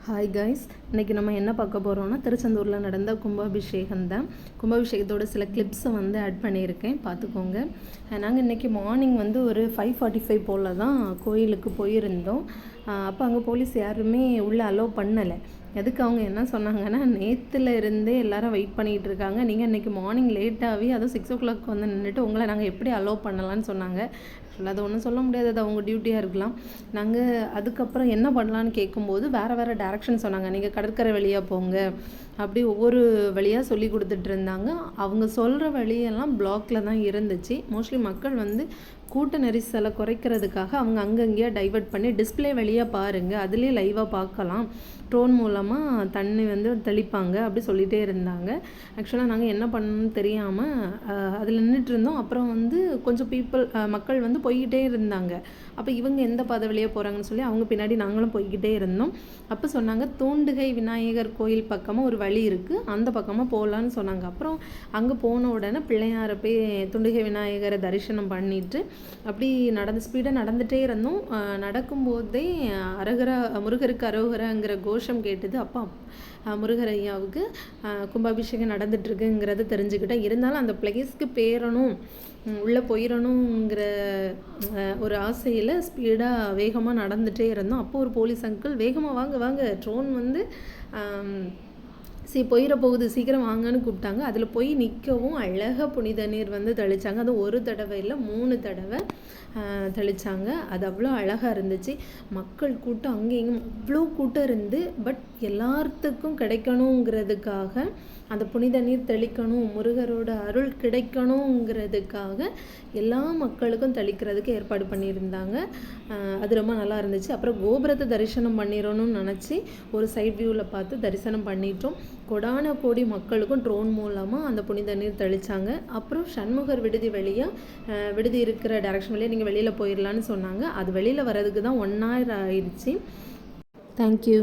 Hi guys, இன்றைக்கி நம்ம என்ன பார்க்க போகிறோம்னா திருச்செந்தூரில் நடந்த கும்பாபிஷேகம் தான். கும்பாபிஷேகத்தோட சில கிளிப்ஸை ஆட் பண்ணியிருக்கேன், பார்த்துக்கோங்க. நாங்கள் இன்றைக்கி மார்னிங் ஒரு 5:45 போல் தான் கோயிலுக்கு போயிருந்தோம். அப்போ அங்கே போலீஸ் யாருமே உள்ளே அலோவ் பண்ணலை. எதுக்கு அவங்க என்ன சொன்னாங்கன்னா, நேற்றுல இருந்தே எல்லாரும் வெயிட் பண்ணிகிட்டு இருக்காங்க, நீங்கள் இன்றைக்கி மார்னிங் லேட்டாகவே அதுவும் 6 o'clock நின்றுட்டு உங்களை நாங்கள் எப்படி அலோவ் பண்ணலான்னு சொன்னாங்க. அது ஒன்றும் சொல்ல முடியாது, அது அவங்க டியூட்டியாக இருக்கலாம். நாங்கள் அதுக்கப்புறம் என்ன பண்ணலான்னு கேட்கும்போது வேறு டேரக்ஷன் சொன்னாங்க. நீங்கள் கடற்கரை வழியாக போங்க, அப்படி ஒவ்வொரு வழியாக சொல்லி கொடுத்துட்டு இருந்தாங்க. அவங்க சொல்கிற வழியெல்லாம் பிளாக்கில் தான் இருந்துச்சு. மோஸ்ட்லி மக்கள் கூட்ட நெரிசலை குறைக்கிறதுக்காக அவங்க அங்கங்கேயே டைவர்ட் பண்ணி டிஸ்பிளே வழியாக பாருங்கள், அதுலேயே லைவாக பார்க்கலாம், ட்ரோன் மூலமாக தண்ணி தெளிப்பாங்க அப்படி சொல்லிகிட்டே இருந்தாங்க. ஆக்சுவலாக நாங்கள் என்ன பண்ணணும்னு தெரியாமல் அதில் நின்றுட்டு இருந்தோம். அப்புறம் கொஞ்சம் மக்கள் போய்கிட்டே இருந்தாங்க. அப்போ இவங்க எந்த பாதை வழியாக போகிறாங்கன்னு சொல்லி அவங்க பின்னாடி நாங்களும் போய்கிட்டே இருந்தோம். அப்போ சொன்னாங்க, தூண்டுகை விநாயகர் கோயில் பக்கமாக ஒரு வழி இருக்குது, அந்த பக்கமாக போகலான்னு சொன்னாங்க. அப்புறம் அங்கே போன உடனே பிள்ளையாரை போய் துண்டுகை விநாயகரை தரிசனம் பண்ணிவிட்டு அப்படி ஸ்பீடாக நடந்துகிட்டே இருந்தோம். நடக்கும்போதே அரகரா முருகருக்கு அரோகராங்கிற கோஷம் கேட்டது. அப்போ முருகர் ஐயாவுக்கு கும்பாபிஷேகம் நடந்துட்டுருக்குங்கிறத தெரிஞ்சுக்கிட்டேன். இருந்தாலும் அந்த பிளேஸ்க்கு பேரணும், உள்ளே போயிடணுங்கிற ஒரு ஆசையில் ஸ்பீடாக வேகமாக நடந்துகிட்டே இருந்தோம். அப்போ ஒரு போலீஸ் அங்கிள், வேகமாக வாங்க வாங்க, ட்ரோன் போயிட போகுது, சீக்கிரம் வாங்கன்னு கூப்பிட்டாங்க. அதில் போய் நிற்கவும் அழகாக புனித நீர் தெளித்தாங்க. அது ஒரு தடவை இல்லை, 3 தடவை தெளித்தாங்க. அது அவ்வளோ அழகாக இருந்துச்சு. மக்கள் கூட்டம் அங்கே இங்கே அவ்வளோ கூட்டம் இருந்து, பட் எல்லாத்துக்கும் கிடைக்கணுங்கிறதுக்காக, அந்த புனித நீர் தெளிக்கணும், முருகரோட அருள் கிடைக்கணுங்கிறதுக்காக எல்லா மக்களுக்கும் தெளிக்கிறதுக்கு ஏற்பாடு பண்ணியிருந்தாங்க. அது ரொம்ப நல்லா இருந்துச்சு. அப்புறம் கோபுரத்தை தரிசனம் பண்ணிடணும்னு நினச்சி ஒரு சைட் வியூவில் பார்த்து தரிசனம் பண்ணிட்டோம். கொடான கோடி மக்களுக்கும் ட்ரோன் மூலமாக அந்த புனித நீர் தெளித்தாங்க. அப்புறம் சண்முகர் விடுதி வழியாக, விடுதி இருக்கிற டைரக்ஷன் வழியாக நீங்கள் வெளியில் போயிடலான்னு சொன்னாங்க. அது வெளியில் வர்றதுக்கு தான் 1 hour ஆயிடுச்சு. தேங்க்யூ.